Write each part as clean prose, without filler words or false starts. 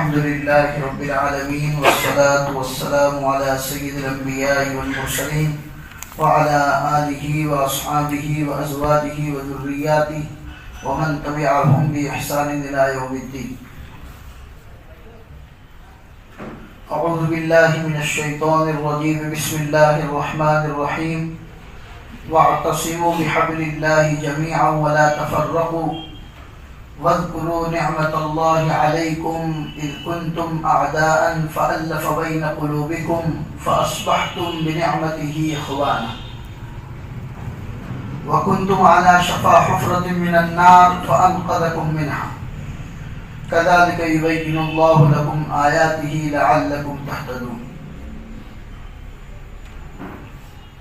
الحمد لله رب العالمين والصلاة والسلام على سيد الأنبياء والمرسلين وعلى آله وأصحابه وأزواجه وذرياته ومن تبعهم بإحسان إلى يوم الدين. أعوذ بالله من الشيطان الرجيم. بسم الله الرحمن الرحيم. واعتصموا بحبل الله جميعا ولا تفرقوا واذكروا نعمة الله عليكم إذ كنتم أعداء فألف بين قلوبكم فأصبحتم بنعمته إخوانا وكنتم على شفا حفرة من النار فأنقذكم منها كذلك يبين الله لكم آياته لعلكم تهتدون.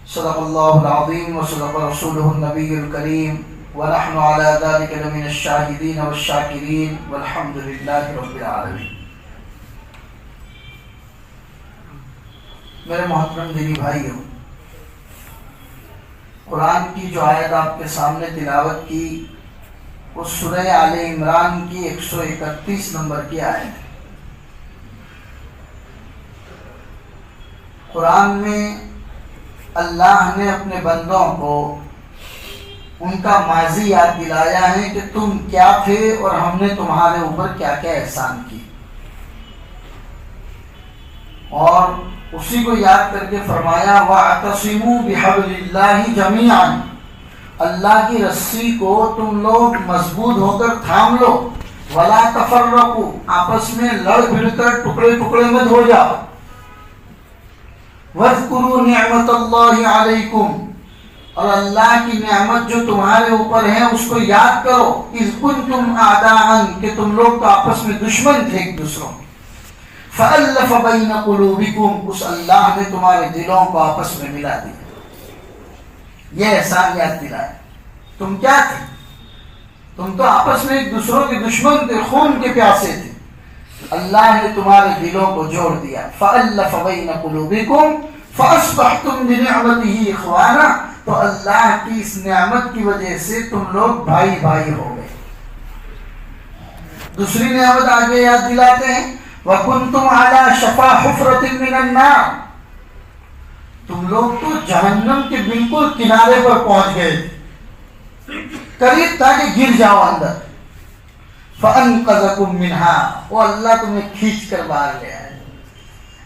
صدق الله العظيم وصدق رسوله النبي الكريم ونحن على ذلك لمن الشاهدين والشاكرين والحمد لله رب العالمين. میرے محترم دینی بھائیوں، قرآن کی جو آیت آپ کے سامنے تلاوت کی وہ سورہ آل عمران کی 131 نمبر کی آیت ہے. قرآن میں اللہ نے اپنے بندوں کو ان کا ماضی یاد دلایا ہے کہ تم کیا تھے اور ہم نے تمہارے اوپر کیا کیا احسان کی، اور اسی کو یاد کر کے فرمایا وَاعْتَصِمُوا بِحَبْلِ اللَّهِ جَمِيعًا، اللہ کی رسی کو تم لوگ مضبوط ہو کر تھام لو، وَلَا تَفَرَّقُوا، آپس میں لڑ بھڑ کر ٹکڑے ٹکڑے مت ہو جاؤ، وَاذْكُرُوا نِعْمَةَ اللَّهِ عَلَيْكُمْ، اور اللہ کی نعمت جو تمہارے اوپر ہے اس کو یاد کرو، اذ کنتم اعداء، کہ تم لوگ تو آپس میں دشمن تھے ایک دوسروں کے، فألف بین قلوبکم، اس اللہ نے تمہارے دلوں کو آپس میں ملا دیا. یہ احسان یاد دلایا. تم کیا تھے؟ تم تو آپس میں ایک دوسروں کے دشمن تھے، خون کے پیاسے تھے، اللہ نے تمہارے دلوں کو جوڑ دیا. فألف بین قلوبکم فأصبحتم بنعمته اخوانا، تو اللہ کی اس نعمت کی وجہ سے تم لوگ بھائی بھائی ہو گئے. دوسری نعمت آگے یاد دلاتے ہیں وَكُنْتُمْ عَلَى شَفَا حُفْرَةٍ مِّنَ النَّارِ، تم لوگ تو جہنم کے بالکل کنارے پر پہنچ گئے تھے، قریب تھا کہ گر جاؤ اندر. فَأَنْقَذَكُمْ مِنْهَا، وہ اللہ تمہیں کھینچ کر باہر لے آئے.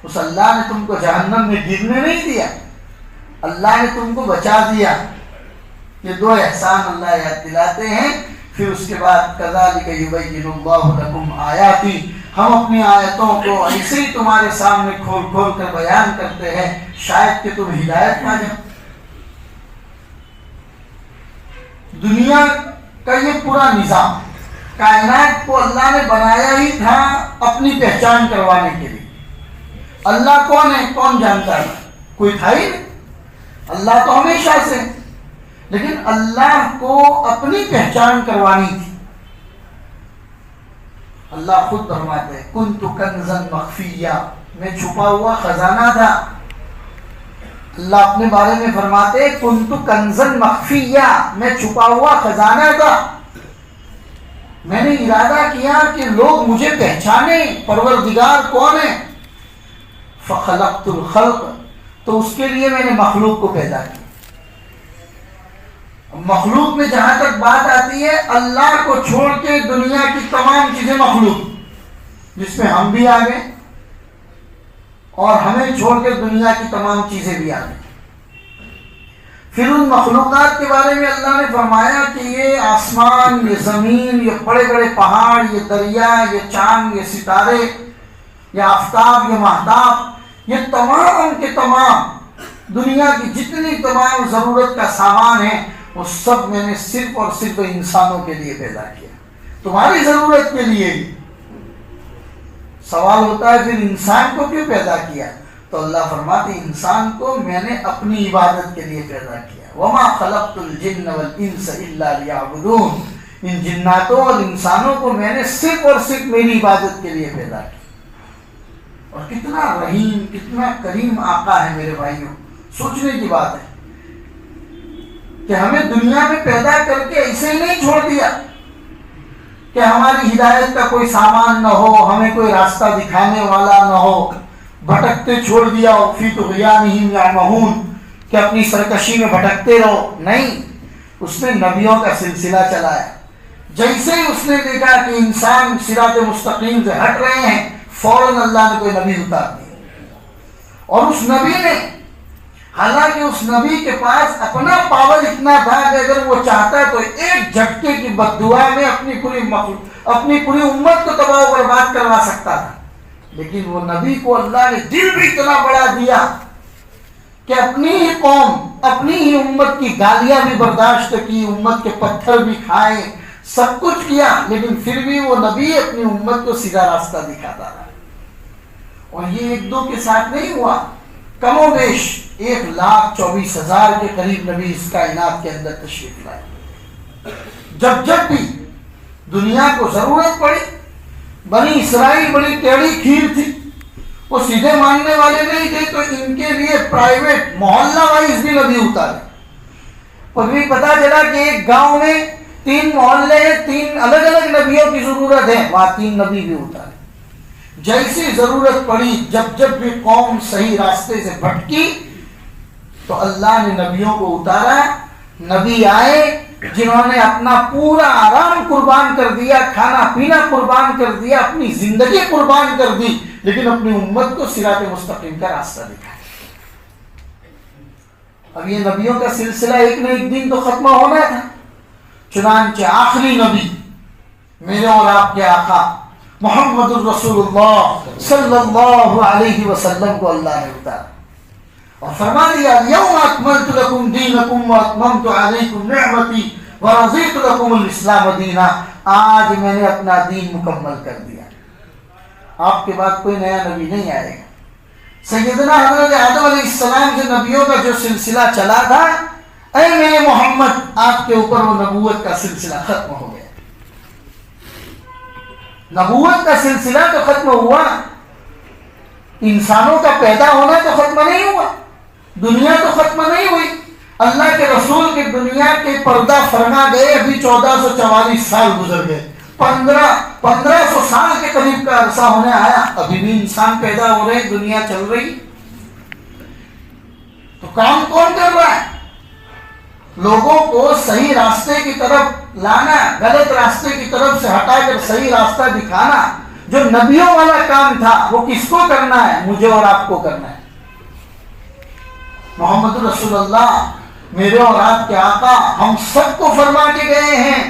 اس اللہ نے تم کو جہنم میں گرنے نہیں دیا، اللہ نے تم کو بچا دیا. یہ دو احسان اللہ یاد دلاتے ہیں. پھر اس کے بعد کذالک یبین اللہ لکم آیاتی، ہم اپنی آیتوں کو ایسے ہی تمہارے سامنے کھول کھول کر بیان کرتے ہیں شاید کہ تم ہدایت پا جاؤ. دنیا کا یہ پورا نظام، کائنات کو اللہ نے بنایا ہی تھا اپنی پہچان کروانے کے لیے. اللہ کون ہے کون جانتا ہے؟ کوئی تھا ہی نہیں. اللہ تو ہمیشہ سے، لیکن اللہ کو اپنی پہچان کروانی تھی. اللہ خود فرماتے ہیں کنت کنزا مخفیا، میں چھپا ہوا خزانہ تھا. اللہ اپنے بارے میں فرماتے ہیں کنت کنزا مخفیا، میں چھپا ہوا خزانہ تھا. میں نے ارادہ کیا کہ لوگ مجھے پہچانے پروردگار کون ہے. فخلقت الخلق، تو اس کے لیے میں نے مخلوق کو پیدا کیا. مخلوق میں جہاں تک بات آتی ہے اللہ کو چھوڑ کے دنیا کی تمام چیزیں مخلوق، جس میں ہم بھی آ گئے اور ہمیں چھوڑ کے دنیا کی تمام چیزیں بھی آ گئی. پھر ان مخلوقات کے بارے میں اللہ نے فرمایا کہ یہ آسمان، یہ زمین، یہ بڑے بڑے پہاڑ، یہ دریا، یہ چاند، یہ ستارے، یہ آفتاب، یہ مہتاب، یہ تمام کے تمام دنیا کی جتنی تمام ضرورت کا سامان ہے وہ سب میں نے صرف اور صرف انسانوں کے لیے پیدا کیا، تمہاری ضرورت کے لیے ہی. سوال ہوتا ہے پھر انسان کو کیوں پیدا کیا؟ تو اللہ فرماتے انسان کو میں نے اپنی عبادت کے لیے پیدا کیا. وَمَا خَلَقْتُ الْجِنَّ وَالْإِنسَ إِلَّا لِيَعْبُدُونَ، ان جناتوں اور انسانوں کو میں نے صرف اور صرف میری عبادت کے لیے پیدا کیا. اور کتنا رحیم کتنا کریم آقا ہے میرے بھائیوں. سوچنے کی بات ہے کہ ہمیں دنیا میں پیدا کر کے ایسے ہی نہیں چھوڑ دیا کہ ہماری ہدایت کا کوئی سامان نہ ہو، ہمیں کوئی راستہ دکھانے والا نہ ہو، بھٹکتے چھوڑ دیا ہو، فی طغیانہم یعمہون، کہ اپنی سرکشی میں بھٹکتے رہو. نہیں، اس نے نبیوں کا سلسلہ چلایا. جیسے ہی اس نے دیکھا کہ انسان صراط مستقیم سے ہٹ رہے ہیں، فوراً اللہ نے کوئی نبی اتار دیا. اور اس نبی نے، حالانکہ اس نبی کے پاس اپنا پاور اتنا تھا کہ اگر وہ چاہتا تو ایک جھٹکے کی بددعا میں اپنی پوری امت کو تباہ و برباد کروا سکتا تھا. لیکن وہ نبی کو اللہ نے دل بھی اتنا بڑا دیا کہ اپنی ہی قوم، اپنی ہی امت کی گالیاں بھی برداشت کی، امت کے پتھر بھی کھائے، سب کچھ کیا، لیکن پھر بھی وہ نبی اپنی امت کو سیدھا راستہ دکھاتا رہا. اور یہ ایک دو کے ساتھ نہیں ہوا، کم و بیش 1,24,000 کے قریب نبی اس کائنات کے اندر تشریف لائے. جب بھی دنیا کو ضرورت پڑی، بنی اسرائیل بڑی ٹیڑھی کھیر تھی، وہ سیدھے ماننے والے نہیں تھے، تو ان کے لیے پرائیویٹ محلہ وائز بھی نبی اتارے. اور بھی پتا چلا کہ ایک گاؤں میں 3 محلے ہیں، 3 الگ الگ نبیوں کی ضرورت ہے، وہاں 3 نبی بھی اتارے. جیسی ضرورت پڑی، جب بھی قوم صحیح راستے سے بھٹکی تو اللہ نے نبیوں کو اتارا. نبی آئے جنہوں نے اپنا پورا آرام قربان کر دیا، کھانا پینا قربان کر دیا، اپنی زندگی قربان کر دی، لیکن اپنی امت کو صراط مستقیم کا راستہ دکھایا. اب یہ نبیوں کا سلسلہ ایک نہ ایک دن تو ختم ہونا تھا. چنانچہ آخری نبی میرے اور آپ کے آقا محمد الرسول اللہ صلی اللہ علیہ وسلم کو اللہ نے اتارا اور فرما دیا الیوم اکملت لکم دینکم واتممت علیکم نعمتی ورضیت لکم الاسلام دینا. آج میں نے اپنا دین مکمل کر دیا. آپ کے بعد کوئی نیا نبی نہیں آئے گا. سیدنا حضرت آدم علیہ السلام سے نبیوں کا جو سلسلہ چلا تھا، اے میرے محمد، آپ کے اوپر وہ نبوت کا سلسلہ ختم ہو گیا. نبوت کا سلسلہ تو ختم ہوا، انسانوں کا پیدا ہونا تو ختم نہیں ہوا، دنیا تو ختم نہیں ہوئی. اللہ کے رسول کے دنیا کے پردہ فرما گئے، ابھی 1444 سال گزر گئے، 1500 سال کے قریب کا عرصہ ہونے آیا، ابھی بھی انسان پیدا ہو رہے، دنیا چل رہی. تو کام کون کر رہا ہے؟ لوگوں کو صحیح راستے کی طرف لانا، غلط راستے کی طرف سے ہٹا کر صحیح راستہ دکھانا. جو نبیوں والا کام تھا وہ کس کو کرنا ہے؟ مجھے اور آپ کو کرنا ہے. محمد رسول اللہ میرے اور آپ کے آقا ہم سب کو فرما کے گئے ہیں،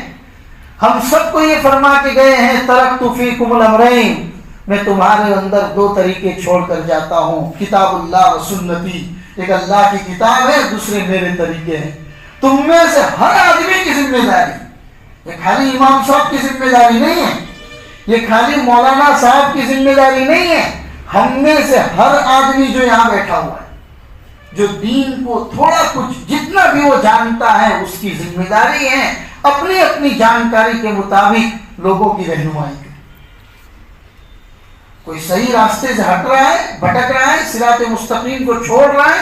ہم سب کو یہ فرما کے گئے ہیں ترکت فیکم الامرین، میں تمہارے اندر 2 طریقے چھوڑ کر جاتا ہوں، کتاب اللہ و سنتی، ایک اللہ کی کتاب ہے، دوسرے میرے طریقے ہیں. تم میں سے ہر آدمی کی ذمہ داری، یہ خالی امام صاحب کی ذمہ داری نہیں ہے، یہ خالی مولانا صاحب کی ذمہ داری نہیں ہے. ہم میں سے ہر آدمی جو یہاں بیٹھا ہوا ہے، جو دین کو تھوڑا کچھ جتنا بھی وہ جانتا ہے، اس کی ذمہ داری ہے اپنی اپنی جانکاری کے مطابق لوگوں کی رہنمائی کرے. کوئی صحیح راستے سے ہٹ رہا ہے، بھٹک رہا ہے، صراط مستقیم کو چھوڑ رہا ہے،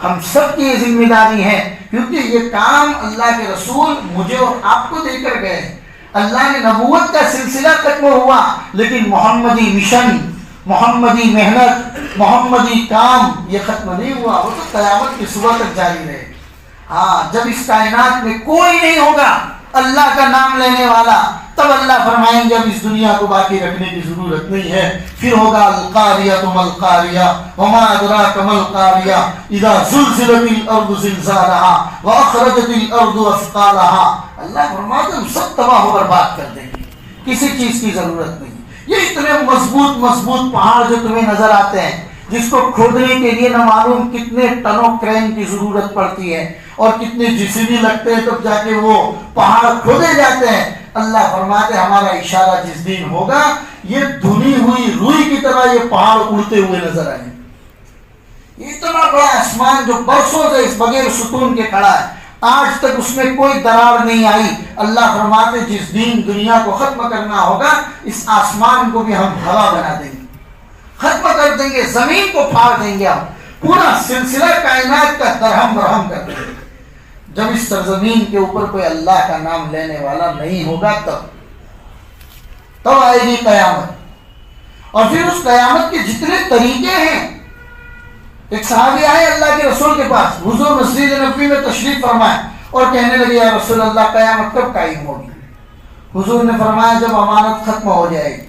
ہم سب کی یہ ذمہ داری ہے، کیونکہ یہ کام اللہ کے رسول مجھے اور آپ کو دے کر گئے. اللہ نے نبوت کا سلسلہ ختم ہوا، لیکن محمدی مشن، محمدی محنت، محمدی کام یہ ختم نہیں ہوا، وہ تو قیامت کی صبح تک جاری رہے. ہاں، جب اس کائنات میں کوئی نہیں ہوگا اللہ کا نام لینے والا، تب اللہ فرمائیں گے اب اس دنیا کو باقی رکھنے کی ضرورت نہیں ہے. پھر ہوگا القاریہ ما القاریہ وما ادراک ما القاریہ اذا زلزلت الارض زلزالها واخرجت الارض اثقالها. اللہ فرماتے ہم سب تباہ و برباد کر دیں گے، کسی چیز کی ضرورت نہیں. یہ اتنے مضبوط پہاڑ جو تمہیں نظر آتے ہیں، جس کو کھودنے کے لیے نہ معلوم کتنے ٹنوں کرین کی ضرورت پڑتی ہے اور کتنے جسمی لگتے ہیں تب جا کے وہ پہاڑ کھودے جاتے ہیں. اللہ فرماتے ہمارا اشارہ جس دن ہوگا، یہ دھنی ہوئی روئی کی طرح یہ پہاڑ اڑتے ہوئے نظر آئیں. اتنا بڑا آسمان جو برسوں سے اس بغیر ستون کے کھڑا ہے، آج تک اس میں کوئی دراڑ نہیں آئی. اللہ فرماتے جس دن دنیا کو ختم کرنا ہوگا، اس آسمان کو بھی ہم ہوا بنا دیں گے، ختم کر دیں گے، زمین کو پھاڑ دیں گے، ہم پورا سلسلہ کائنات کا درہم برہم کر دیں گے. جب اس سرزمین کے اوپر کوئی اللہ کا نام لینے والا نہیں ہوگا، تب تو آئے گی قیامت. اور پھر اس قیامت کے جتنے طریقے ہیں. ایک صحابی آئے اللہ کے رسول کے پاس، حضور مسجد نبوی میں تشریف فرمائے اور کہنے لگے یا رسول اللہ قیامت کب قائم ہوگی؟ حضور نے فرمایا جب امانت ختم ہو جائے گی.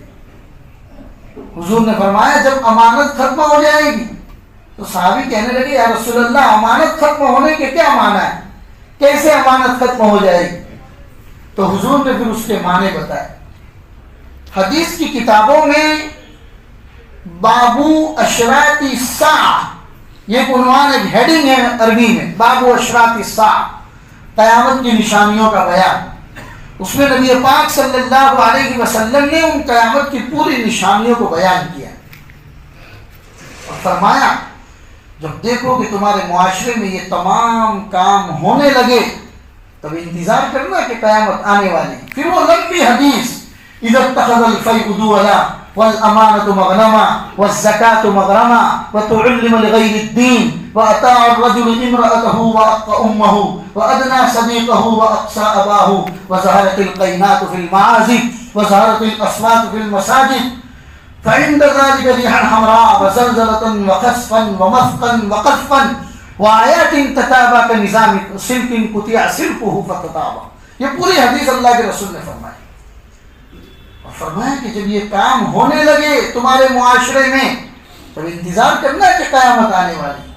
حضور نے فرمایا جب امانت ختم ہو جائے گی. تو صحابی کہنے لگے یا رسول اللہ امانت ختم ہونے کے کیا معنی ہے؟ کیسے امانت ختم ہو جائے گی؟ تو حضور نے پھر اس کے معنی بتائے. حدیث کی کتابوں میں بابو اشراط الساعہ یہ عنوان ایک ہیڈنگ ہے عربی میں، بابو اشراط الساعہ، قیامت کی نشانیوں کا بیان. اس میں نبی پاک صلی اللہ علیہ وسلم نے ان قیامت کی پوری نشانیوں کو بیان کیا اور فرمایا جب دیکھو کہ تمہارے معاشرے میں یہ تمام کام ہونے لگے تب انتظار کرنا کہ قیامت آنے والی. پھر وہ لمبی حدیث اذا اتخذ الفیء دولا والامانة مغنما والزکاة مغرما وتعلم لغیر الدین وأطاع الرجل امرأته وأقى أمه وأدنى صديقه وأقصى أباه وظهرت القينات في المعازف وظهرت الأصوات في المساجد فعند ذلك ريحا حمراء وزلزلة وخسفا ومسقا وقذفا وآيات تتابع كنظام سلك قطع سلكه فتتابع. یہ پوری حدیث اللہ کے رسول نے فرمائی. اور فرمایا کہ جب یہ کام ہونے لگے تمہارے معاشرے میں تب انتظار کرنا کہ قیامت آنے والی.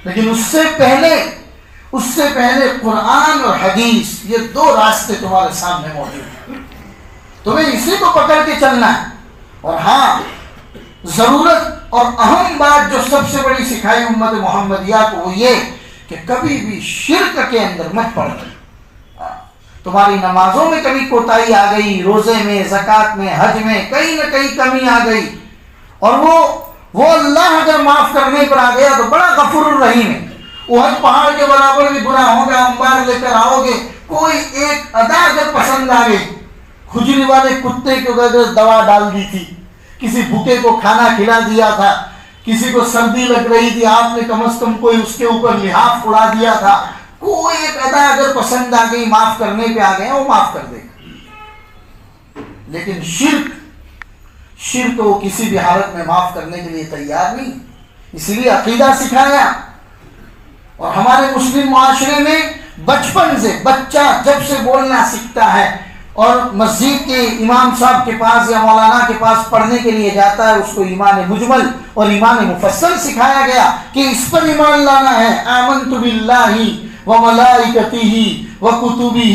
لیکن اس سے پہلے قرآن اور حدیث یہ دو راستے تمہارے سامنے موجود ہیں. تمہیں اسی کو پکڑ کے چلنا ہے. اور ہاں ضرورت اور اہم بات جو سب سے بڑی سکھائی امت محمدیہ کو وہ یہ کہ کبھی بھی شرک کے اندر مت پڑنا. تمہاری نمازوں میں کبھی کوتاہی آ گئی، روزے میں، زکوٰۃ میں، حج میں کہیں نہ کہیں کمی آ گئی اور وہ اللہ اگر معاف کرنے پر آ گیا تو بڑا غفور الرحیم ہے. احد پہاڑ کے برابر بھی گناہوں کا انبار لے کر آؤ گے. کوئی ایک ادا اگر پسند آ گئی، کھجلی والے کتے کو اگر دوا ڈال دی تھی، کسی بھوکے کو کھانا کھلا دیا تھا، کسی کو سردی لگ رہی تھی آپ نے کم از کم کوئی اس کے اوپر لحاف اڑا دیا تھا، کوئی ایک ادا اگر پسند آ گئی معاف کرنے پہ آ گئے وہ معاف کر دے گا. لیکن شرک کو کسی بھی حالت میں معاف کرنے کے لیے تیار نہیں. اسی لیے عقیدہ سکھایا. اور ہمارے مسلم معاشرے میں بچپن سے بچہ جب سے بولنا سیکھتا ہے اور مسجد کے امام صاحب کے پاس یا مولانا کے پاس پڑھنے کے لیے جاتا ہے اس کو ایمان مجمل اور ایمان مفصل سکھایا گیا کہ اس پر ایمان لانا ہے. آمنت باللہ وملائکتہ وکتبہ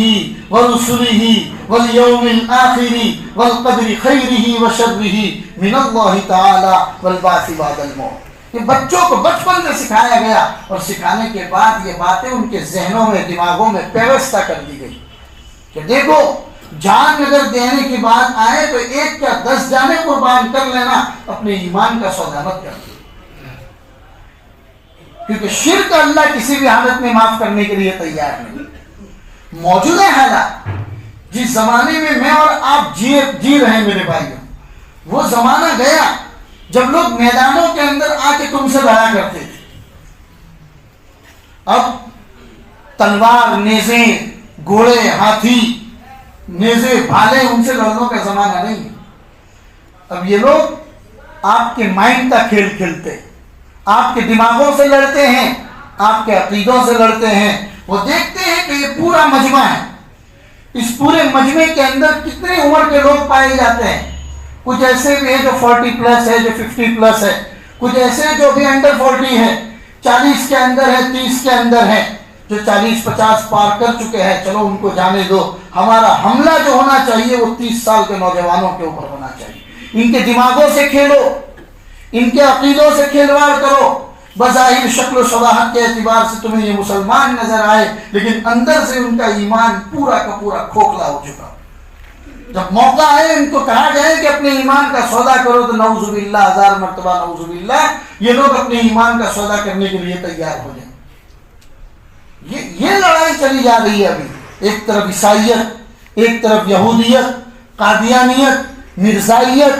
ورسلہ والیوم الآخر والقدر خیرہ وشرہ من اللہ تعالی والبعث بعد الموت. یہ بچوں کو بچپن سے سکھایا گیا اور سکھانے کے بعد یہ باتیں ان کے ذہنوں میں دماغوں میں پیوستہ کر دی گئی کہ دیکھو جان اگر دینے کی بات آئے تو ایک کا 10 جانیں قربان کر لینا، اپنے ایمان کا سودا مت کر. کیونکہ شرک اللہ کسی بھی حالت میں معاف کرنے کے لیے تیار نہیں. موجودہ حالات جس زمانے میں میں اور آپ جی رہے ہیں میرے بھائیوں، وہ زمانہ گیا جب لوگ میدانوں کے اندر آ کے تم سے لڑا کرتے تھے. اب تلوار، نیزے، گھوڑے، ہاتھی، نیزے، بھالے ان سے لڑنے کا زمانہ نہیں ہے. اب یہ لوگ آپ کے مائنڈ کا کھیل کھیلتے، آپ کے دماغوں سے لڑتے ہیں، آپ کے عقیدوں سے لڑتے ہیں. وہ دیکھتے ہیں کہ یہ پورا مجمع ہے، اس پورے مجمع کے اندر کتنے عمر کے لوگ پائے جاتے ہیں. کچھ ایسے بھی ہیں جو 40 پلس ہے، جو 50 پلس ہے، کچھ ایسے جو بھی انڈر 40 ہے، 40 کے اندر ہے، 30 کے اندر ہے، جو 40-50 پار کر چکے ہیں. چلو ان کو جانے دو. ہمارا حملہ جو ہونا چاہیے وہ 30 سال کے نوجوانوں کے اوپر ہونا چاہیے. ان کے دماغوں سے کھیلو، ان کے عقیدوں سے کھیلواڑ کرو. بظاہر شکل و شباہت کے اعتبار سے تمہیں یہ مسلمان نظر آئے لیکن اندر سے ان کا ایمان پورا کا پورا کھوکھلا ہو چکا. جب موقع آئے ان کو کہا جائے کہ اپنے ایمان کا سودا کرو تو نعوذ باللہ، 1000 مرتبہ نعوذ باللہ، یہ لوگ اپنے ایمان کا سودا کرنے کے لیے تیار ہو جائیں. یہ لڑائی چلی جا رہی ہے ابھی. ایک طرف عیسائیت، ایک طرف یہودیت، قادیانیت، مرزائیت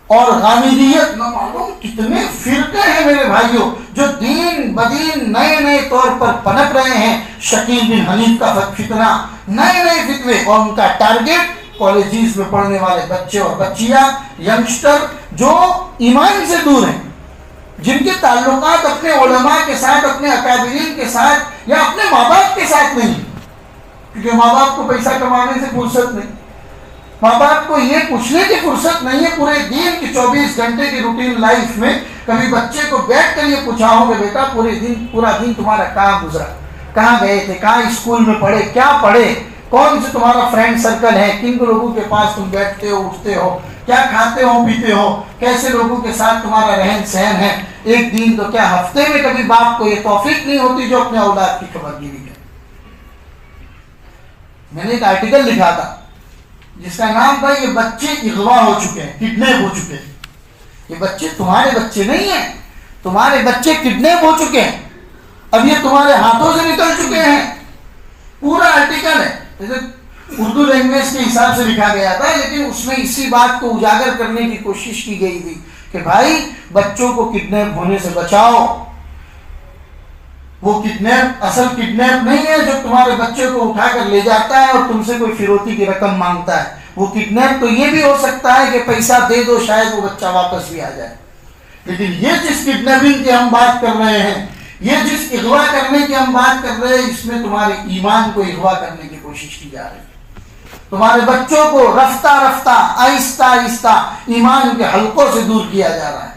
اور غامدیت. نہ معلوم کتنے فرقے ہیں میرے بھائیوں جو دین بدین نئے طور پر پنپ رہے ہیں. شکیل بن حنیف کا فتنہ، نئے فتوے، اور ان کا ٹارگیٹ کالجز میں پڑھنے والے بچے اور بچیاں، ینگسٹر جو ایمان سے دور ہیں، جن کے تعلقات اپنے علماء کے ساتھ، اپنے اکابرین کے ساتھ یا اپنے ماں باپ کے ساتھ نہیں، کیونکہ ماں باپ کو پیسہ کمانے سے فرصت نہیں، ماں باپ کو یہ پوچھنے کی فرصت نہیں ہے پورے دن کی 24 گھنٹے کی روٹین لائف میں کبھی بچے کو بیٹھ کر یہ پوچھا ہو کہ بیٹا پورا دن تمہارا کہاں گزرا، کہاں گئے تھے، کہاں اسکول میں پڑھے، کیا پڑھے، کون سے تمہارا فرینڈ سرکل ہے، کن لوگوں کے پاس تم بیٹھتے ہو، اٹھتے ہو، کیا کھاتے ہو پیتے ہو، کیسے لوگوں کے ساتھ تمہارا رہن سہن ہے۔ ایک دن تو کیا ہفتے میں کبھی باپ کو یہ توفیق نہیں ہوتی جو اپنے اولاد کی خبر گیری کرے۔ میں نے ایک آرٹیکل لکھا تھا جس کا نام تھا یہ بچے اغوا ہو چکے ہیں، کڈنیپ ہو چکے ہیں۔ یہ بچے تمہارے بچے نہیں ہیں، تمہارے بچے کڈنیپ ہو چکے ہیں، اب یہ تمہارے ہاتھوں سے نکل چکے ہیں۔ پورا آرٹیکل ہے، اردو لینگویج کے حساب سے لکھا گیا تھا، لیکن اس میں اسی بات کو اجاگر کرنے کی کوشش کی گئی تھی کہ بھائی بچوں کو کڈنیپ ہونے سے بچاؤ۔ وہ کڈنیپ اصل کڈنیپ نہیں ہے جو تمہارے بچے کو اٹھا کر لے جاتا ہے اور تم سے کوئی فروتی کی رقم مانگتا ہے۔ وہ کڈنیپ تو یہ بھی ہو سکتا ہے کہ پیسہ دے دو شاید وہ بچہ واپس بھی آ جائے، لیکن یہ جس کڈنیپنگ کی ہم بات کر رہے ہیں، یہ جس اغوا کرنے کی ہم بات کر رہے ہیں، اس میں تمہارے ایمان کو اغوا کرنے کی کوشش کی جا رہی ہے۔ تمہارے بچوں کو رفتہ رفتہ آہستہ آہستہ ایمان کے حلقوں سے دور کیا جا رہا ہے۔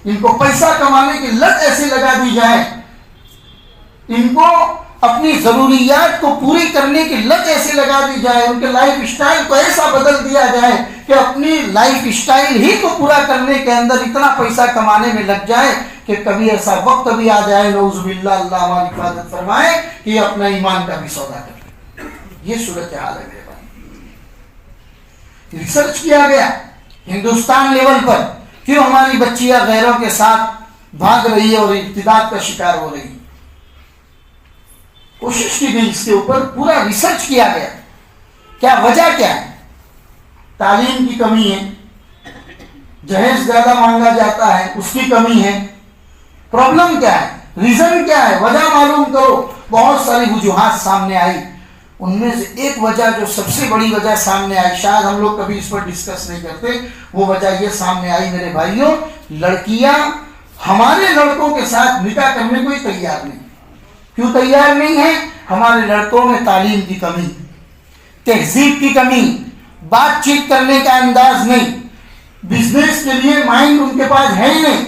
ان کو پیسہ کمانے کی لت ایسے لگا دی جائے، ان کو اپنی ضروریات کو پوری کرنے کی لت ایسے لگا دی جائے، ان کے لائف اسٹائل کو ایسا بدل دیا جائے کہ اپنی لائف اسٹائل ہی کو پورا کرنے کے اندر اتنا پیسہ کمانے میں لگ جائے کہ کبھی ایسا وقت بھی آ جائے، نعوذ باللہ، اللہ ہماری حفاظت فرمائے، کہ یہ اپنا ایمان کا بھی سودا کر لے۔ یہ صورتحال ہے میرے بھائی۔ ریسرچ کیا گیا ہندوستان لیول پر کیوں ہماری بچیاں غیروں کے ساتھ بھاگ رہی ہے اور ارتداد کا شکار ہو رہی ہے، کوشش کی گئی، اس کے اوپر پورا ریسرچ کیا گیا، کیا وجہ کیا ہے۔ تعلیم کی کمی ہے، جہیز زیادہ مانگا جاتا ہے، اس کی کمی ہے۔ پرابلم کیا ہے، ریزن کیا ہے، وجہ معلوم کرو۔ بہت ساری وجوہات سامنے آئی، ان میں سے ایک وجہ جو سب سے بڑی وجہ سامنے آئی، شاید ہم لوگ کبھی اس پر ڈسکس نہیں کرتے، وہ وجہ یہ سامنے آئی میرے بھائیوں، لڑکیاں ہمارے لڑکوں کے ساتھ نکاح کرنے کو ہی تیار نہیں۔ کیوں تیار نہیں ہے؟ ہمارے لڑکوں میں تعلیم کی کمی، تہذیب کی کمی، بات چیت کرنے کا انداز نہیں، بزنس کے لیے مائنڈ ان کے پاس ہے ہی نہیں،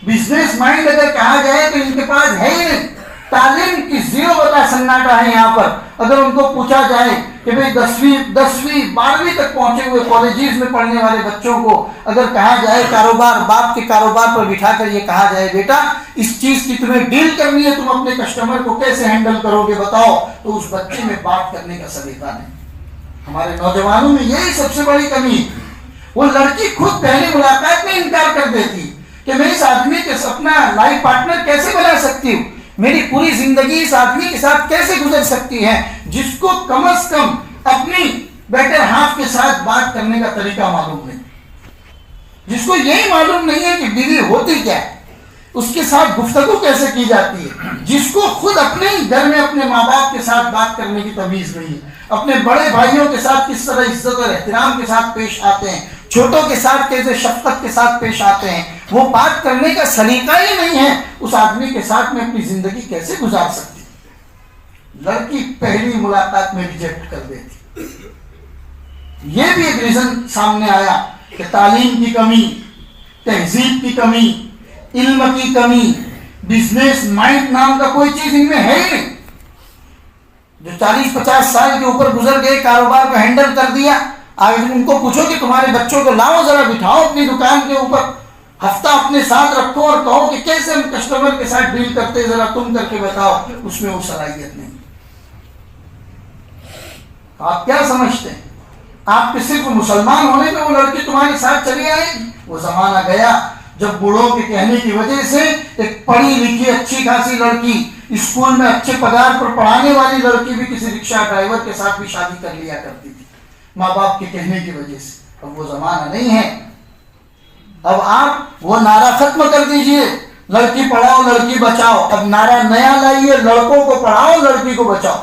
بزنس مائنڈ اگر کہا جائے تو ان کے پاس ہے ہی نہیں۔ تعلیم کی زیرو بتا سناٹا ہے یہاں پر۔ اگر ان کو پوچھا جائے کہ بھئی 10ویں 12ویں تک پہنچے ہوئے کالجز میں پڑھنے والے بچوں کو اگر کہا جائے کاروبار، باپ کے کاروبار پر بٹھا کر یہ کہا جائے بیٹا اس چیز کی تمہیں ڈیل کرنی ہے، تم اپنے کسٹمر کو کیسے ہینڈل کرو گے بتاؤ، تو اس بچے میں بات کرنے کا سلیقہ نہیں۔ ہمارے نوجوانوں میں یہی سب سے بڑی کمی ہے۔ وہ لڑکی خود پہلی ملاقات میں انکار کر دیتی کہ میں اس آدمی کے اپنا لائف پارٹنر کیسے بنا سکتی ہوں، میری پوری زندگی اس آدمی کے ساتھ کیسے گزر سکتی ہے، جس کو کم از کم اپنی بیٹر ہاف کے ساتھ بات کرنے کا طریقہ معلوم نہیں، جس کو یہی معلوم نہیں ہے کہ بیوی ہوتی کیا ہے، اس کے ساتھ گفتگو کیسے کی جاتی ہے، جس کو خود اپنے گھر میں اپنے ماں باپ کے ساتھ بات کرنے کی تمیز نہیں ہے، اپنے بڑے بھائیوں کے ساتھ کس طرح عزت اور احترام کے ساتھ پیش آتے ہیں، چھوٹوں کے ساتھ کیسے شفقت کے ساتھ پیش آتے ہیں، وہ بات کرنے کا سلیقہ ہی نہیں ہے، اس آدمی کے ساتھ میں اپنی زندگی کیسے گزار سکتی؟ لڑکی پہلی ملاقات میں ریجیکٹ کر دیتی۔ یہ بھی ایک ریزن سامنے آیا کہ تعلیم کی کمی، تہذیب کی کمی، علم کی کمی، بزنس مائنڈ نام کا کوئی چیز ان میں ہے ہی نہیں۔ جو 40-50 سال کے اوپر گزر گئے، کاروبار کو ہینڈل کر دیا، آگے ان کو پوچھو کہ تمہارے بچوں کو لاؤ ذرا بٹھاؤ اپنی دکان کے اوپر، ہفتہ اپنے ساتھ رکھو اور کہو کہ کیسے ہم کسٹمر کے ساتھ ڈیل کرتے، ذرا تم کر کے بتاؤ، اس میں وہ صلاحیت نہیں۔ آپ کیا سمجھتے ہیں آپ کے صرف مسلمان ہونے پہ وہ لڑکی تمہارے ساتھ چلی آئے گی؟ وہ زمانہ گیا جب بوڑھوں کے کہنے کی وجہ سے ایک پڑھی لکھی اچھی خاصی لڑکی، اسکول میں اچھے پگار پر پڑھانے والی لڑکی بھی کسی رکشہ ڈرائیور کے ساتھ بھی شادی کر لیا کرتی تھی ماں باپ کے کہنے کی وجہ سے۔ اب وہ زمانہ نہیں ہے۔ اب آپ وہ نعرہ ختم کر دیجئے، لڑکی پڑھاؤ لڑکی بچاؤ، اب نعرہ نیا لائیے، لڑکوں کو پڑھاؤ لڑکی کو بچاؤ۔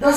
10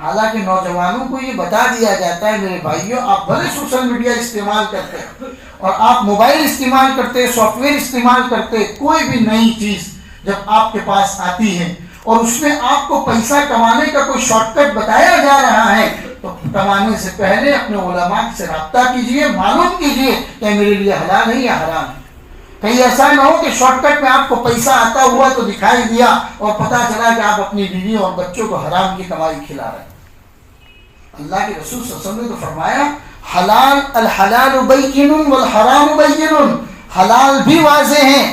حالانکہ نوجوانوں کو یہ بتا دیا جاتا ہے میرے بھائیوں، آپ بڑے سوشل میڈیا استعمال کرتے ہیں اور آپ موبائل استعمال کرتے، سافٹ ویئر استعمال کرتے، کوئی بھی نئی چیز جب آپ کے پاس آتی ہے اور اس میں آپ کو پیسہ کمانے کا کوئی شارٹ کٹ بتایا جا رہا ہے تو کمانے سے پہلے اپنے علماء سے رابطہ کیجئے، معلوم کیجئے کہ میرے لیے حلال ہے یا حرام ہے۔ کہیں ایسا نہ ہو کہ شارٹ کٹ میں آپ کو پیسہ آتا ہوا تو دکھائی دیا اور پتا چلا کہ آپ اپنی بیوی اور بچوں کو حرام کی کمائی کھلا رہے ہیں۔ اللہ کے رسول صلی اللہ علیہ وسلم نے تو فرمایا حلال الحلال بین والحرام بین، حلال بھی واضح ہیں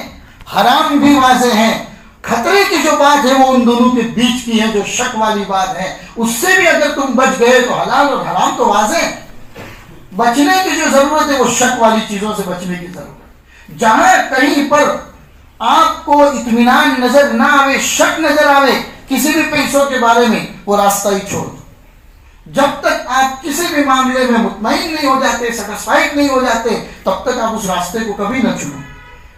حرام بھی واضح ہیں۔ خطرے کی جو بات ہے وہ ان دونوں کے بیچ کی ہے، جو شک والی بات ہے، اس سے بھی اگر تم بچ گئے تو حلال اور حرام تو واضح ہے۔ بچنے کی جو ضرورت ہے وہ شک والی چیزوں سے بچنے کی ضرورت ہے۔ جہاں کہیں پر آپ کو اطمینان نظر نہ آوے، شک نظر آوے کسی بھی پیسوں کے بارے میں، وہ راستہ ہی چھوڑ دو۔ جب تک آپ کسی بھی معاملے میں مطمئن نہیں ہو جاتے، سیٹسفائیڈ نہیں ہو جاتے، تب تک آپ اس راستے کو کبھی نہ چنو۔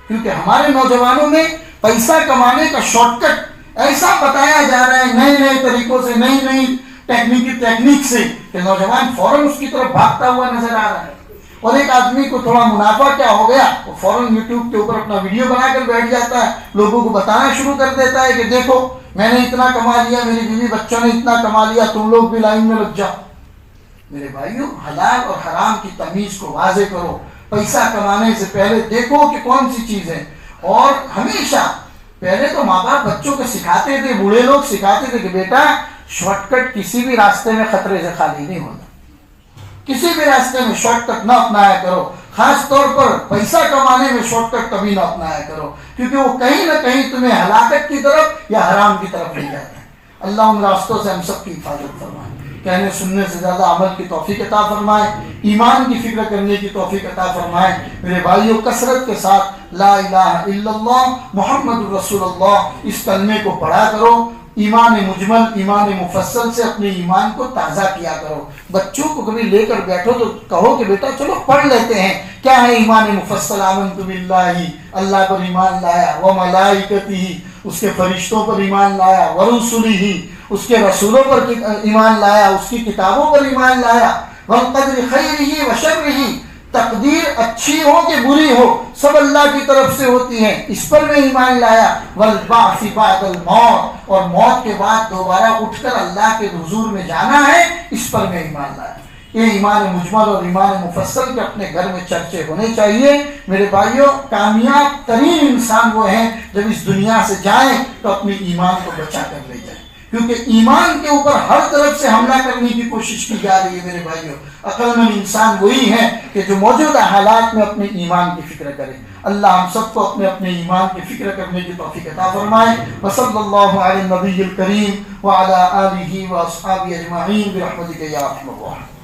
کیونکہ ہمارے نوجوانوں میں پیسہ کمانے کا شارٹ کٹ ایسا بتایا جا رہا ہے نئے نئے طریقوں سے، نئی نئی ٹیکنیک سے، کہ نوجوان فوراً اس کی طرف بھاگتا ہوا نظر آ رہا ہے۔ اور ایک آدمی کو تھوڑا منافع کیا ہو گیا، وہ فوراً یوٹیوب کے اوپر اپنا ویڈیو بنا کر بیٹھ جاتا ہے، لوگوں کو بتانا شروع کر دیتا ہے کہ دیکھو میں نے اتنا کما لیا، میری بیوی بچوں نے اتنا کما لیا، تم لوگ بھی لائن میں لگ جاؤ۔ میرے بھائیوں، حلال اور حرام کی تمیز کو واضح کرو۔ پیسہ کمانے سے پہلے دیکھو کہ کون سی چیز ہے، اور ہمیشہ پہلے تو ماں باپ بچوں کو سکھاتے تھے، بوڑھے لوگ سکھاتے تھے کہ بیٹا شارٹ کٹ کسی بھی راستے میں خطرے سے خالی نہیں ہوتا، کسی بھی راستے میں شارٹ کٹ نہ اپنایا کرو، خاص طور پر پیسہ کمانے میں شارٹ کٹ کبھی نہ اپنایا کرو، کیونکہ وہ کہیں نہ کہیں تمہیں ہلاکت کی طرف یا حرام کی طرف لے جاتا ہے۔ اللہ ان راستوں سے ہم سب کی حفاظت فرمائے، کہنے سننے سے زیادہ عمل کی توفیق عطا فرمائے، ایمان کی فکر کرنے کی توفیق عطا فرمائے۔ میرے بھائیوں، کثرت کے ساتھ لا الہ الا اللہ محمد رسول اللہ اس کلمے کو پڑھا کرو، ایمان مجمل ایمان مفصل سے اپنے ایمان کو تازہ کیا کرو۔ بچوں کو کبھی لے کر بیٹھو تو کہو کہ بیٹا چلو پڑھ لیتے ہیں، کیا ہے ایمان مفصل؟ آمنت باللہ، اللہ پر ایمان لایا، وملائکتہ، اس کے فرشتوں پر ایمان لایا، ورسلہ، اس کے رسولوں پر ایمان لایا، اس کی کتابوں پر ایمان لایا، والقدر خیرہ وشرہ، تقدیر اچھی ہو کہ بری ہو سب اللہ کی طرف سے ہوتی ہے، اس پر میں ایمان لایا، والبعث بعد الموت، اور موت کے بعد دوبارہ اٹھ کر اللہ کے حضور میں جانا ہے، اس پر میں ایمان لایا۔ یہ ایمان مجمل اور ایمان مفصل کے اپنے گھر میں چرچے ہونے چاہیے۔ میرے بھائیوں، کامیاب ترین انسان وہ ہیں جب اس دنیا سے جائیں تو اپنے ایمان کو بچا کر لے جائیں، کیونکہ ایمان کے اوپر ہر طرف سے حملہ کرنے کی کوشش کی جا رہی ہے۔ میرے بھائیوں، عقل مند انسان وہی ہے کہ جو موجودہ حالات میں اپنے ایمان کی فکر کرے۔ اللہ ہم سب کو اپنے اپنے ایمان کی فکر کرنے کی توفیق عطا فرمائے۔ وصلی اللہ علی النبی الکریم وعلی آلہ واصحابہ اجمعین برحمتک یا ارحم الراحمین۔